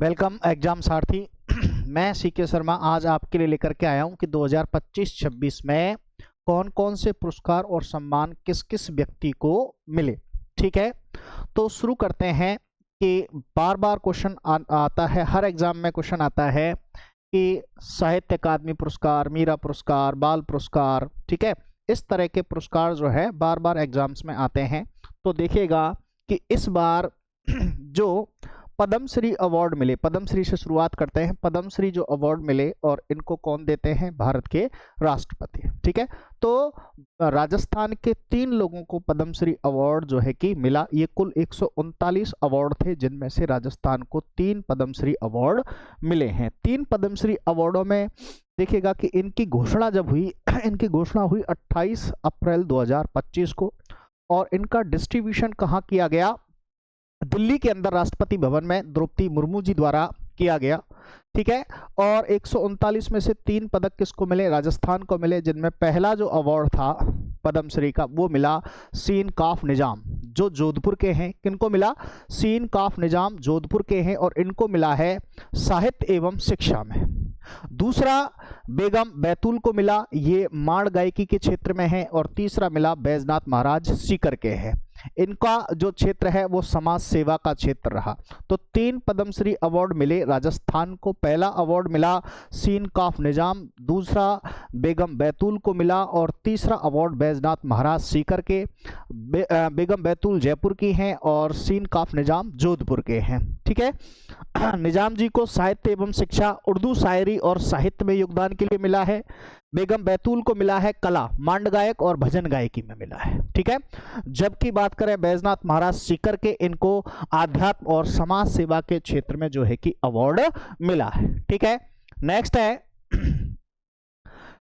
Welcome exam सारथी। मैं C K Sharma आज आपके लिए लेकर के आया हूं कि 2025-26 में कौन कौन से पुरस्कार और सम्मान किस किस व्यक्ति को मिले। ठीक है, तो शुरू करते हैं कि बार बार क्वेश्चन आता है, हर एग्जाम में क्वेश्चन आता है कि साहित्य अकादमी पुरस्कार, मीरा पुरस्कार, बाल पुरस्कार, ठीक है, इस तरह के पुरस्कार जो है बार बार एग्जाम्स में आते हैं। तो देखिएगा कि इस बार जो पद्मश्री अवार्ड मिले, पद्मश्री से शुरुआत करते हैं। पद्मश्री जो अवार्ड मिले और इनको कौन देते हैं? भारत के राष्ट्रपति। ठीक है, तो राजस्थान के 3 लोगों को पद्मश्री अवार्ड जो है कि मिला। ये कुल 139 अवार्ड थे, जिनमें से राजस्थान को 3 पद्मश्री अवार्ड मिले हैं। 3 पद्मश्री अवार्डों में देखिएगा कि इनकी घोषणा जब हुई इनकी घोषणा हुई 28 अप्रैल 2025 को, और इनका डिस्ट्रीब्यूशन कहाँ किया गया? दिल्ली के अंदर राष्ट्रपति भवन में द्रौपदी मुर्मू जी द्वारा किया गया। ठीक है, और 139 में से 3 पदक किसको मिले? राजस्थान को मिले, जिनमें पहला जो अवार्ड था पद्मश्री का वो मिला सीन काफ निजाम, जो जोधपुर के हैं। किनको मिला? सीन काफ निजाम जोधपुर के हैं, और इनको मिला है साहित्य एवं शिक्षा में। दूसरा बेगम बैतूल को मिला, ये माण गायकी के क्षेत्र में है। और तीसरा मिला बैजनाथ महाराज सीकर के हैं। इनका जो क्षेत्र है वो समाज सेवा का क्षेत्र रहा। तो 3 पद्मश्री अवार्ड मिले राजस्थान को। पहला अवार्ड मिला सीन काफ निजाम, दूसरा बेगम बैतूल को मिला, और तीसरा अवार्ड बैजनाथ महाराज सीकर के। बेगम बैतूल जयपुर की हैं और सीन काफ निजाम जोधपुर के हैं। ठीक है, निजाम जी को साहित्य एवं शिक्षा, उर्दू शायरी और साहित्य में योगदान के लिए मिला है। बेगम बैतूल को मिला है कला, मांड गायक और भजन गायकी में मिला है। ठीक है, जबकि बात करें बैजनाथ महाराज सीकर के, इनको आध्यात्म और समाज सेवा के क्षेत्र में जो है कि अवार्ड मिला है। ठीक है,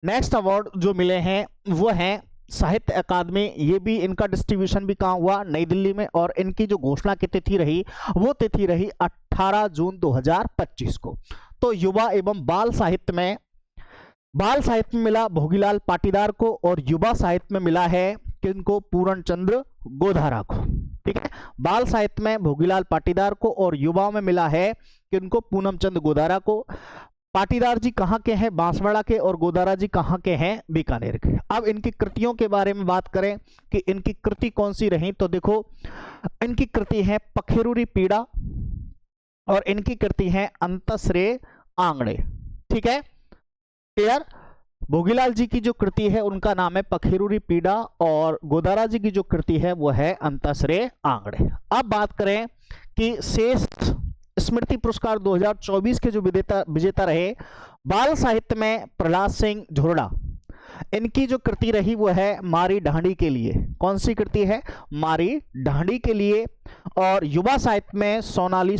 नेक्स्ट अवार्ड जो मिले हैं वो हैं साहित्य अकादमी। ये भी इनका डिस्ट्रीब्यूशन भी कहाँ हुआ? नई दिल्ली में। और इनकी जो घोषणा की तिथि रही वो तिथि रही 18 जून 2025 को। तो युवा एवं बाल साहित्य में मिला भोगीलाल पाटीदार को, और युवा साहित्य में मिला है किनको? पूर्ण चंद्र गोधारा को। ठीक है, बाल साहित्य में भोगीलाल पाटीदार को, और युवाओं में मिला है किनको? पूनम चंद गोधारा को। पाटीदार जी कहाँ के हैं? बांसवाड़ा के, और गोधारा जी कहाँ के हैं? बीकानेर के। अब इनकी कृतियों के बारे में बात करें कि इनकी कृति कौन सी रही, तो देखो इनकी कृति है पखेरुरी पीड़ा, और इनकी कृति है अंतसरे आंगड़े। ठीक है, क्लियर? भोगीलाल जी की जो कृति है उनका नाम है पखेरुरी पीड़ा, और गोधारा जी की जो कृति है वो है अंतसरे आंगड़े। अब बात करें कि शेष स्मृति पुरस्कार 2024 के जो विजेता रहे, बाल साहित्य में प्रहलाद सिंह झुरड़ा, इनकी जो कृति रही वो है मारी ढांडी के लिए। कौन सी कृति है? मारी ढांडी के लिए। और युवा साहित्य में सोनाली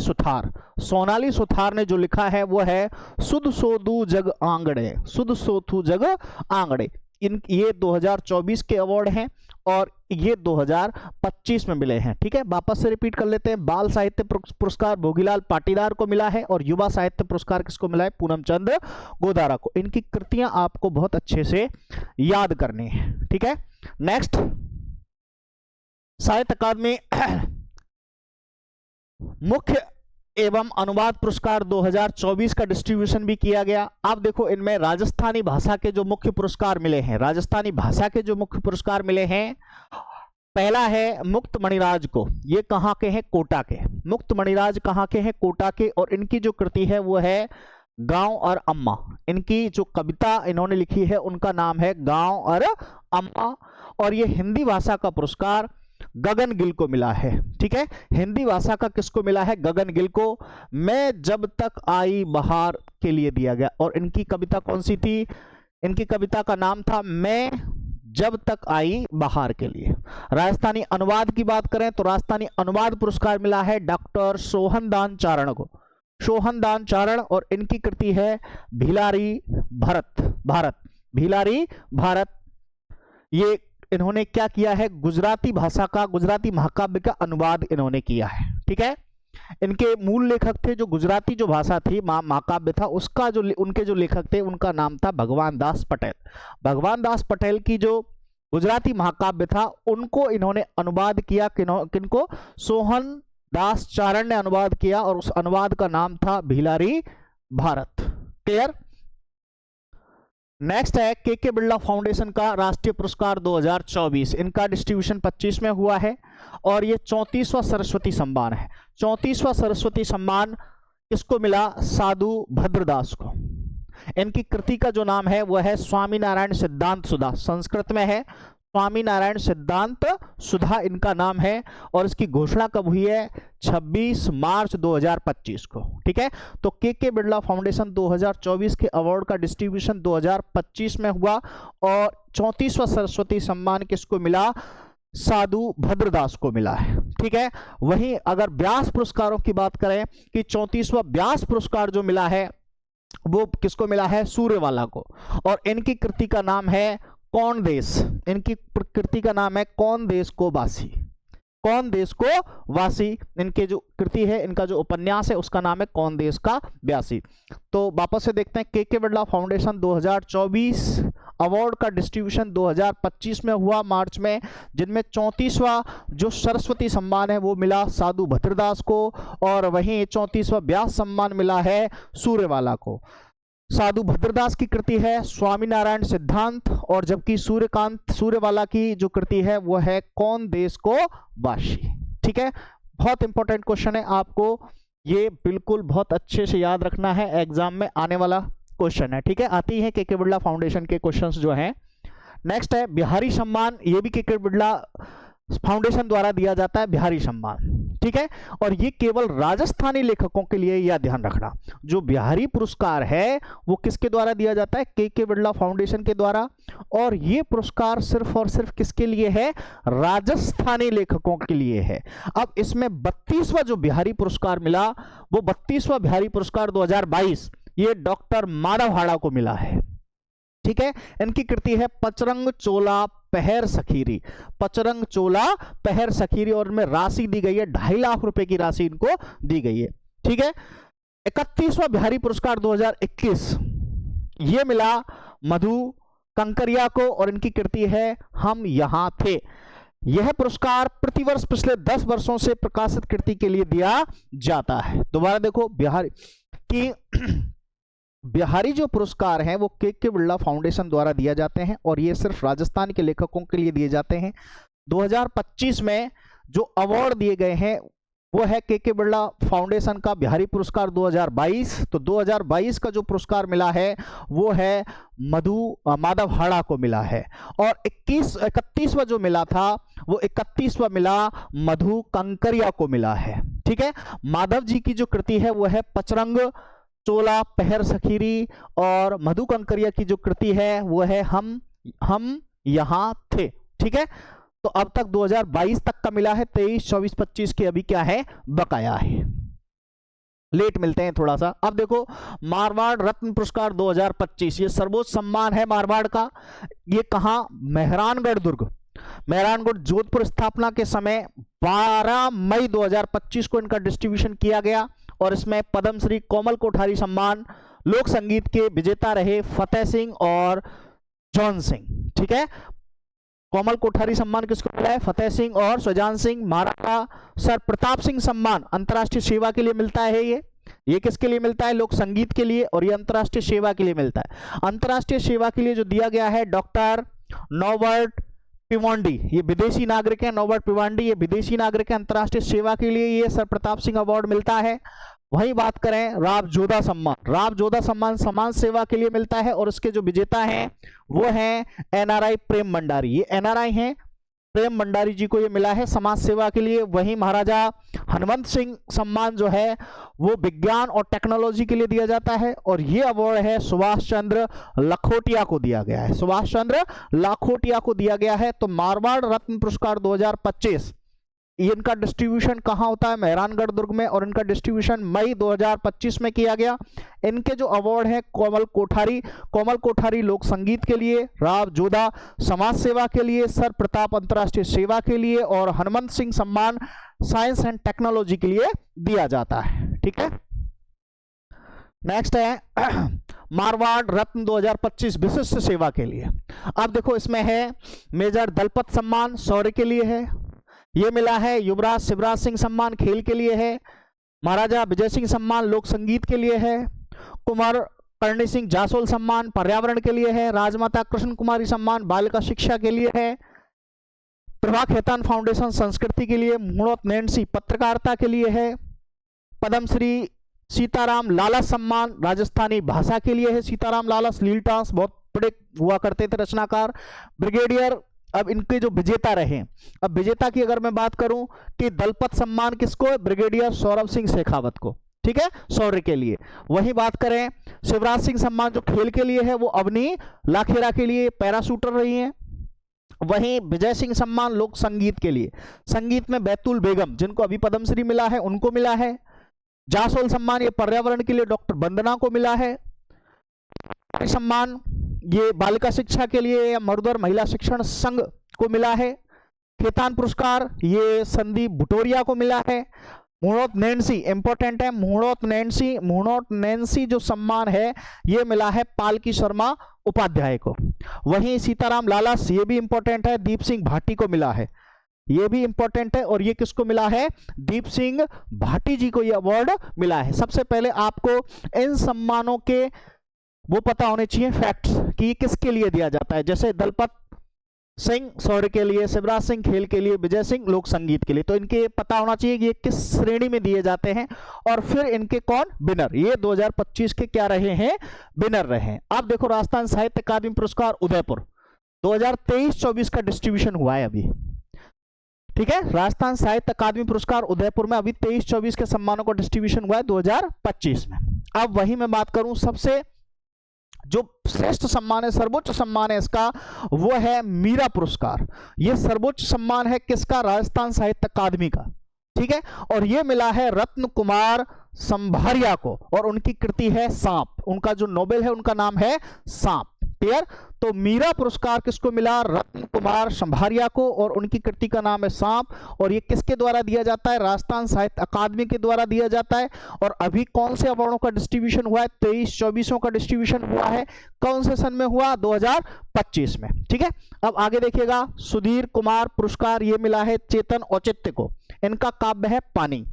सुथार ने जो लिखा है वो है सुध सोधु जग आंगड़े, सुध सोथु जग आंगड़े। ये 2024 के अवार्ड हैं और ये 2025 में मिले हैं। ठीक है, वापस से रिपीट कर लेते हैं। बाल साहित्य पुरस्कार भोगीलाल पाटीदार को मिला है, और युवा साहित्य पुरस्कार किसको मिला है? पूनम चंद गोधारा को। इनकी कृतियां आपको बहुत अच्छे से याद करनी है। ठीक है, नेक्स्ट साहित्य अकादमी मुख्य एवं अनुवाद पुरस्कार 2024 का डिस्ट्रीब्यूशन भी किया गया। अब देखो इनमें राजस्थानी भाषा के जो मुख्य पुरस्कार मिले हैं, पहला है मुक्त मणिराज को। ये कहाँ के हैं? कोटा के। मुक्त मणिराज कहाँ के हैं? कोटा के। और इनकी जो कृति है वो है गांव और अम्मा। इनकी जो कविता इन्होंने लिखी है उनका नाम है गांव और अम्मा। और ये हिंदी भाषा का पुरस्कार गगन गिल को मिला है। ठीक है, हिंदी भाषा का किसको मिला है? गगन गिल को। मैं जब तक आई बहार के लिए दिया गया। और इनकी कविता कौन सी थी? इनकी कविता का नाम था मैं जब तक आई बहार के लिए। राजस्थानी अनुवाद की बात करें तो राजस्थानी अनुवाद पुरस्कार मिला है डॉक्टर सोहनदान चारण को, सोहनदान चारण। और इनकी कृति है भिलारी भारत। ये इन्होंने क्या किया है? गुजराती भाषा का, गुजराती महाकाव्य का अनुवाद इन्होंने किया है। ठीक है, इनके मूल लेखक थे जो गुजराती जो भाषा थी, महाकाव्य था, उसका जो उनके जो लेखक थे उनका नाम था भगवान दास पटेल। भगवान दास पटेल की जो गुजराती महाकाव्य था उनको इन्होंने अनुवाद किया। किनको? सोहन दासचारण ने अनुवाद किया और उस अनुवाद का नाम था भिलारी भारत। क्लियर। नेक्स्ट है के बिरला फाउंडेशन का राष्ट्रीय पुरस्कार 2024। इनका डिस्ट्रीब्यूशन 25 में हुआ है और ये 34वां सरस्वती सम्मान है। 34वां सरस्वती सम्मान किसको मिला? साधु भद्रदास को। इनकी कृति का जो नाम है वो है स्वामी नारायण सिद्धांत सुधा। संस्कृत में है स्वामी नारायण सिद्धांत सुधा इनका नाम है और इसकी घोषणा कब हुई है? 26 मार्च 2025 को। ठीक है, तो के बिरला फाउंडेशन 2024 के अवार्ड का डिस्ट्रीब्यूशन 2025 में हुआ और 34वां सरस्वती सम्मान किसको मिला? साधु भद्रदास को मिला है। ठीक है, वहीं अगर व्यास पुरस्कारों की बात करें कि 34वां व्यास पुरस्कार जो मिला है वो किसको मिला है? सूर्यवाला को। और इनकी कृति का नाम है कौन देश। इनकी कृति का नाम है कौन देश को वासी। कौन देश को वासी इनके जो कृति है, इनका जो उपन्यास है उसका नाम है कौन देश का व्यासी। तो वापस से देखते हैं के बिरला फाउंडेशन 2024 अवार्ड का डिस्ट्रीब्यूशन 2025 में हुआ मार्च में, जिनमें 34वां जो सरस्वती सम्मान है वो मिला साधु भद्रदास को और वहीं 34वां व्यास सम्मान मिला है सूर्यवाला को। साधु भद्रदास की कृति है स्वामी नारायण सिद्धांत और जबकि सूर्यवाला की जो कृति है वो है कौन देश को वासी। ठीक है, बहुत इंपॉर्टेंट क्वेश्चन है, आपको ये बिल्कुल बहुत अच्छे से याद रखना है, एग्जाम में आने वाला क्वेश्चन है। ठीक है, आती है के बिरला फाउंडेशन के क्वेश्चंस जो हैं। नेक्स्ट है बिहारी सम्मान। ये भी के बिरला फाउंडेशन द्वारा दिया जाता है बिहारी सम्मान। ठीक है, और ये केवल राजस्थानी लेखकों के लिए, यह ध्यान रखना, जो बिहारी पुरस्कार है वो किसके द्वारा दिया जाता है? के बिरला फाउंडेशन के द्वारा। और ये पुरस्कार सिर्फ और सिर्फ किसके लिए है? राजस्थानी लेखकों के लिए है। अब इसमें 32वां जो बिहारी पुरस्कार मिला वो 32वां बिहारी पुरस्कार 2022 ये डॉक्टर माधव हाड़ा को मिला है। ठीक है, इनकी कृति है पचरंग चोला पहर सखीरी। पचरंग चोला पहर सखीरी और इनमें राशि दी गई है 2.5 लाख रुपए की राशि इनको दी गई है। ठीक है, 31वां बिहारी पुरस्कार 2021 ये मिला मधु कंकरिया को और इनकी कृति है हम यहां थे। यह पुरस्कार प्रतिवर्ष पिछले 10 वर्षों से प्रकाशित कृति के लिए दिया जाता है। दोबारा देखो, बिहारी जो पुरस्कार हैं वो के बिरला फाउंडेशन द्वारा दिया जाते हैं और ये सिर्फ राजस्थान के लेखकों के लिए दिए जाते हैं। 2025 में जो अवार्ड दिए गए हैं वो है के बिरला फाउंडेशन का बिहारी पुरस्कार 2022। तो 2022 का जो पुरस्कार मिला है वो है माधव हाड़ा को मिला है और 31वां जो मिला था वो 31वां मिला मधु कंकरिया को मिला है। ठीक है, माधव जी की जो कृति है वो है पचरंग चोला पहर सखीरी और मधु कंकरिया की जो कृति है वो है हम यहां थे। ठीक है, तो अब तक 2022 तक का मिला है, 23, 24, 25 के अभी क्या है? बकाया है, लेट मिलते हैं थोड़ा सा। अब देखो, मारवाड़ रत्न पुरस्कार 2025 ये सर्वोच्च सम्मान है मारवाड़ का। ये कहां? मेहरानगढ़ दुर्ग, मेहरानगढ़ जोधपुर स्थापना के समय 12 मई 2025 को इनका डिस्ट्रीब्यूशन किया गया और इसमें पद्मश्री कोमल कोठारी सम्मान लोक संगीत के विजेता रहे फतेह सिंह और जॉन सिंह। ठीक है, कोमल कोठारी सम्मान किसको मिला है? फतेह सिंह और सुजान सिंह। महाराणा सर प्रताप सिंह सम्मान अंतर्राष्ट्रीय सेवा के लिए मिलता है। ये किसके लिए मिलता है? लोक संगीत के लिए, और ये अंतर्राष्ट्रीय सेवा के लिए मिलता है। अंतर्राष्ट्रीय सेवा के लिए जो दिया गया है डॉक्टर नॉबर्ट पिवांडी, ये विदेशी नागरिक है। नॉबर्ट पिवांडी ये विदेशी नागरिक है। अंतर्राष्ट्रीय सेवा के लिए ये सर प्रताप सिंह अवार्ड मिलता है। वहीं बात करें राव जोधा सम्मान, राव जोधा सम्मान समाज सेवा के लिए मिलता है और इसके जो विजेता हैं वो हैं एनआरआई प्रेम भंडारी। ये एनआरआई हैं, प्रेम भंडारी जी को ये मिला है समाज सेवा के लिए। वहीं महाराजा हनुमंत सिंह सम्मान जो है वो विज्ञान और टेक्नोलॉजी के लिए दिया जाता है और ये अवार्ड है सुभाष चंद्र लखोटिया को दिया गया है। सुभाष चंद्र लाखोटिया को दिया गया है। तो मारवाड़ रत्न पुरस्कार 2025 इनका डिस्ट्रीब्यूशन कहां होता है? मेहरानगढ़ दुर्ग में, और इनका डिस्ट्रीब्यूशन मई 2025 में किया गया। इनके जो अवार्ड है कोमल कोठारी लोक संगीत के लिए, राव जोधा समाज सेवा के लिए, सर प्रताप अंतर्राष्ट्रीय सेवा के लिए और हनुमंत सिंह सम्मान साइंस एंड टेक्नोलॉजी के लिए दिया जाता है। ठीक है, नेक्स्ट है मारवाड़ रत्न 2025 विशिष्ट सेवा के लिए। अब देखो, इसमें है मेजर दलपत सम्मान शौर्य के लिए है, ये मिला है। युवराज शिवराज सिंह सम्मान खेल के लिए है। महाराजा विजय सिंह सम्मान लोक संगीत के लिए है। कुंवर करणी सिंह जासोल सम्मान पर्यावरण के लिए है। राजमाता कृष्ण कुमारी सम्मान बालिका शिक्षा के लिए है। प्रभा खेतान फाउंडेशन संस्कृति के लिए। मुणोत नैन्सी पत्रकारिता के लिए है। पद्मश्री सीताराम लालस सम्मान राजस्थानी भाषा के लिए है। सीताराम लालस लीलटास बहुत बड़े हुआ करते थे रचनाकार। ब्रिगेडियर, अब इनके जो विजेता रहे, अब विजेता की अगर मैं बात करूं कि दलपत सम्मान किसको है? ब्रिगेडियर सौरभ सिंह शेखावत को, ठीक है, शौर्य के लिए। वही बात करें शिवराज सिंह सम्मान जो खेल के लिए है वो अवनी लाखेरा के लिए पैराशूटर रही हैं। वहीं विजय सिंह सम्मान लोक संगीत के लिए, संगीत में बैतूल बेगम जिनको अभी पद्मश्री मिला है उनको मिला है। जासोल सम्मान ये पर्यावरण के लिए डॉक्टर वंदना को मिला है। सम्मान ये बालिका शिक्षा के लिए या मरुदर महिला शिक्षण संघ को मिला है। खेतान पुरस्कार ये संदीप भुटोरिया को मिला है। मुणोत नैन्सी इंपॉर्टेंट है, मुणोत नैन्सी जो सम्मान है ये मिला है पालकी शर्मा उपाध्याय को। वहीं सीताराम लालस ये भी इंपॉर्टेंट है, दीप सिंह भाटी को मिला है, ये भी इंपॉर्टेंट है। और ये किसको मिला है? दीप सिंह भाटी जी को ये अवार्ड मिला है। सबसे पहले आपको इन सम्मानों के वो पता होने चाहिए फैक्ट्स कि ये किसके लिए दिया जाता है। जैसे दलपत सिंह शौर्य के लिए, शिवराज सिंह खेल के लिए, विजय सिंह लोक संगीत के लिए, तो इनके पता होना चाहिए कि ये किस श्रेणी में दिए जाते हैं और फिर इनके कौन विनर, ये 2025 के क्या रहे हैं? विनर रहे हैं। अब देखो राजस्थान साहित्य अकादमी पुरस्कार उदयपुर 2023-24 का डिस्ट्रीब्यूशन हुआ है अभी, ठीक है। राजस्थान साहित्य अकादमी पुरस्कार उदयपुर में अभी 23-24 के सम्मानों का डिस्ट्रीब्यूशन हुआ है 2025 में। अब वही मैं बात करूं सबसे जो श्रेष्ठ सम्मान है, सर्वोच्च सम्मान है इसका, वो है मीरा पुरस्कार। ये सर्वोच्च सम्मान है किसका? राजस्थान साहित्य अकादमी का, ठीक है। और ये मिला है रत्न कुमार संभारिया को और उनकी कृति है सांप। उनका जो नोबेल है उनका नाम है सांप, क्लियर। तो मीरा पुरस्कार किसको मिला? रत्न कुमार संभारिया को और उनकी कृति का नाम है सांप। और ये किसके द्वारा दिया जाता है? राजस्थान साहित्य अकादमी के द्वारा दिया जाता है। और अभी कौन से अवार्डों का डिस्ट्रीब्यूशन हुआ है? 23-24 का डिस्ट्रीब्यूशन हुआ है। कौन से सन में हुआ? 2025 में, ठीक है। अब आगे देखिएगा, सुधीर कुमार पुरस्कार ये मिला है चेतन औचित्य को, इनका काव्य है पानी।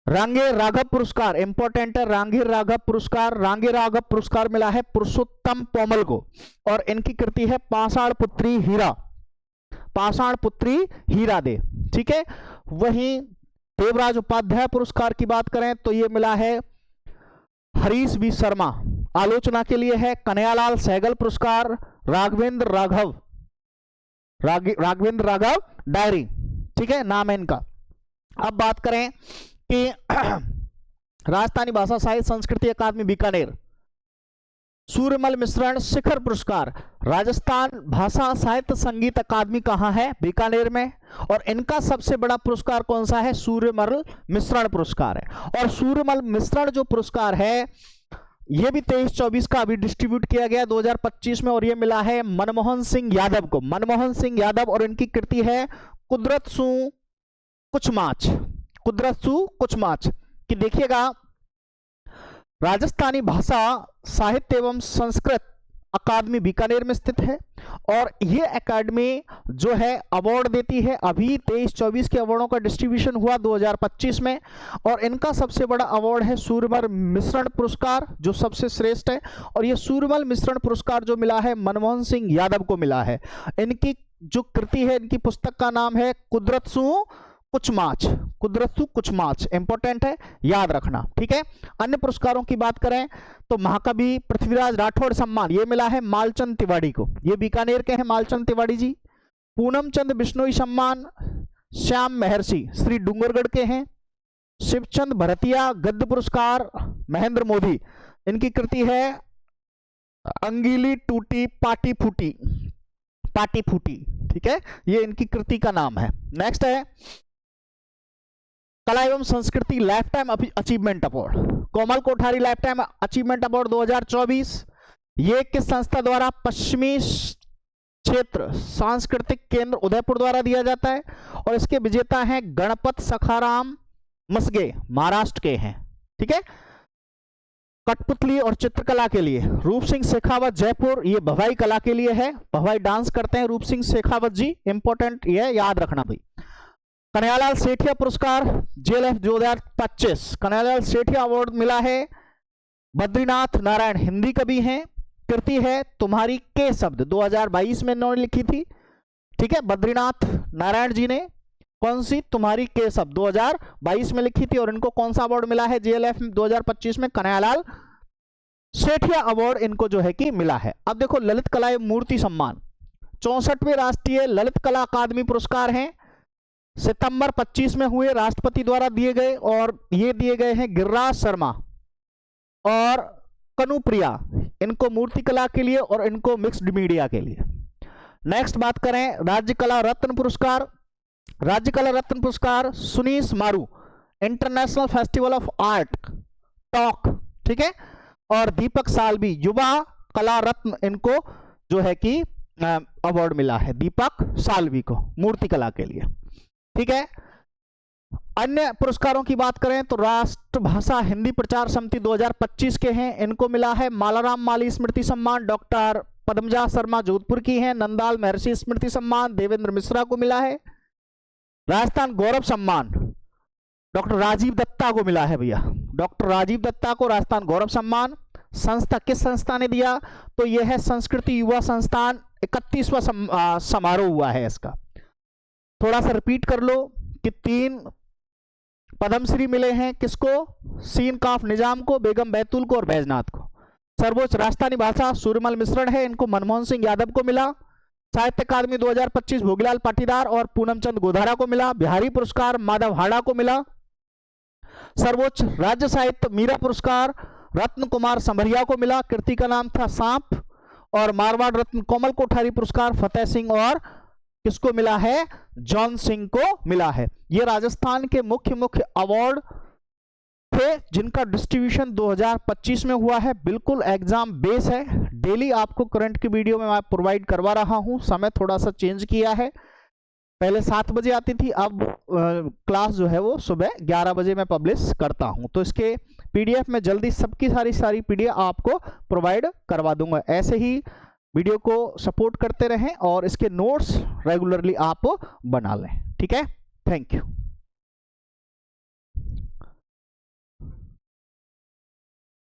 रांगे राघव पुरस्कार इंपॉर्टेंट है, रांगे राघव पुरस्कार मिला है पुरुषोत्तम पोमल को और इनकी कृति है पाषाण पुत्री हीरा दे, ठीक है। वहीं देवराज उपाध्याय पुरस्कार की बात करें तो ये मिला है हरीश बी शर्मा, आलोचना के लिए है। कन्हैयालाल सहगल पुरस्कार राघवेंद्र राघव डायरी, ठीक है, नाम है इनका। अब बात करें कि राजस्थानी भाषा साहित्य संस्कृति अकादमी बीकानेर सूर्यमल मिश्रण शिखर पुरस्कार, राजस्थान भाषा साहित्य संगीत अकादमी कहाँ है? बीकानेर में। और इनका सबसे बड़ा पुरस्कार कौन सा है? सूर्यमल मिश्रण पुरस्कार है। और सूर्यमल मिश्रण जो पुरस्कार है ये भी 23-24 का अभी डिस्ट्रीब्यूट किया गया 2025 में और ये मिला है मनमोहन सिंह यादव को। मनमोहन सिंह यादव और इनकी कृति है कुदरत सू कुछ माच कि देखिएगा राजस्थानी भाषा साहित्य एवं संस्कृत अकादमी बीकानेर में स्थित है और ये एकेडमी जो है अवार्ड देती है। अभी 23-24 के अवार्डों का डिस्ट्रीब्यूशन हुआ 2025 में और इनका सबसे बड़ा अवार्ड है सूर्यमल मिश्रण पुरस्कार जो सबसे श्रेष्ठ है। और ये सूर्यमल मिश्रण पुरस्कार जो मिला है मनमोहन सिंह यादव को मिला है। इनकी जो कृति है, इनकी पुस्तक का नाम है कुदरतसू कुछ माच, इंपॉर्टेंट है, याद रखना, ठीक है। अन्य पुरस्कारों की बात करें तो महाकवि पृथ्वीराज राठौड़ सम्मान ये मिला है मालचंद तिवारी को, ये बीकानेर के हैं मालचंद तिवारी जी। पूनम चंद बिश्नोई सम्मान श्याम महर्षि श्री डूंगरगढ़ के हैं। शिवचंद भरतिया गद्य पुरस्कार महेंद्र मोदी, इनकी कृति है अंगीली टूटी पाटी फूटी, ठीक है, ये इनकी कृति का नाम है। नेक्स्ट है कला एवं संस्कृति lifetime achievement award, Komal Kothari lifetime achievement award 2024, ये किस संस्था द्वारा? पश्चिमी क्षेत्र सांस्कृतिक केंद्र उदयपुर द्वारा दिया जाता है और इसके विजेता हैं गणपत सखाराम मसगे, महाराष्ट्र के हैं, ठीक है। कठपुतली और चित्रकला के लिए रूप सिंह शेखावत जयपुर, ये भवाई कला के लिए है, भवाई डांस करते हैं रूप सिंह शेखावत जी, इंपॉर्टेंट ये याद रखना भाई। कन्हैयालाल सेठिया पुरस्कार जेएलएफ 2025, कन्हैयालाल सेठिया अवार्ड मिला है। बद्रीनाथ नारायण हिंदी कवि हैं, कृति है तुम्हारी के शब्द 2022 में इन्होंने लिखी थी, ठीक है। बद्रीनाथ नारायण जी ने कौन सी तुम्हारी के शब्द 2022 में लिखी थी, और इनको कौन सा अवार्ड मिला है जेएलएफ 2025 में, कन्हैयालाल सेठिया अवार्ड इनको जो है कि मिला है। अब देखो ललित कला एवं मूर्ति सम्मान 64वें राष्ट्रीय ललित कला अकादमी पुरस्कार हैं, सितंबर 25 में हुए, राष्ट्रपति द्वारा दिए गए, और ये दिए गए हैं गिरिराज शर्मा और कनुप्रिया, इनको मूर्ति कला के लिए और इनको मिक्स्ड मीडिया के लिए। नेक्स्ट बात करें राज्य कला रत्न पुरस्कार, राज्य कला रत्न पुरस्कार सुनीस मारू international festival of art talk, ठीक है, और दीपक साल्वी युवा कला रत्न, इनको जो है कि अवार्ड मिला है दीपक साल्वी को मूर्ति कला के लिए, ठीक है। अन्य पुरस्कारों की बात करें तो राष्ट्रभाषा हिंदी प्रचार समिति 2025 के हैं, इनको मिला है मालाराम माली स्मृति सम्मान, डॉक्टर पद्मजा शर्मा जोधपुर की हैं, नंदाल महर्षि स्मृति सम्मान देवेंद्र मिश्रा को मिला है। राजस्थान गौरव सम्मान डॉक्टर राजीव दत्ता को मिला है भैया, डॉक्टर राजीव दत्ता को राजस्थान गौरव सम्मान। संस्था किस संस्था ने दिया, तो यह है संस्कृति युवा संस्थान, 31वां समारोह हुआ है इसका। थोड़ा सा रिपीट कर लो कि 3 पद्मश्री मिले हैं किसको, सीन काफ निजाम को, बेगम बैतूल को और बैजनाथ को। सर्वोच्च राजस्थानी भाषा सूर्यमल मिश्रण है, इनको मनमोहन सिंह यादव को मिला। साहित्य अकादमी 2025 भोगीलाल पाटीदार और पूनम चंद गोधारा को मिला। बिहारी पुरस्कार माधव हाड़ा को मिला। सर्वोच्च राज्य साहित्य मीरा पुरस्कार रत्न कुमार संभरिया को मिला, कृति का नाम था सांप। और मारवाड़ रत्न कोमल कोठारी पुरस्कार फतेह सिंह और किसको मिला है, जॉन सिंह को मिला है। ये राजस्थान के मुख्य अवार्ड थे जिनका डिस्ट्रीब्यूशन 2025 में हुआ है। बिल्कुल एग्जाम बेस है, डेली आपको करंट की वीडियो में मैं प्रोवाइड करवा रहा हूं। समय थोड़ा सा चेंज किया है, पहले 7 बजे आती थी, अब क्लास जो है वो सुबह 11 बजे मैं पब्लिश करता हूं। तो इसके पीडीएफ में जल्दी सबकी सारी पीडीएफ आपको प्रोवाइड करवा दूंगा। ऐसे ही वीडियो को सपोर्ट करते रहें और इसके नोट्स रेगुलरली आप बना लें, ठीक है। Thank you.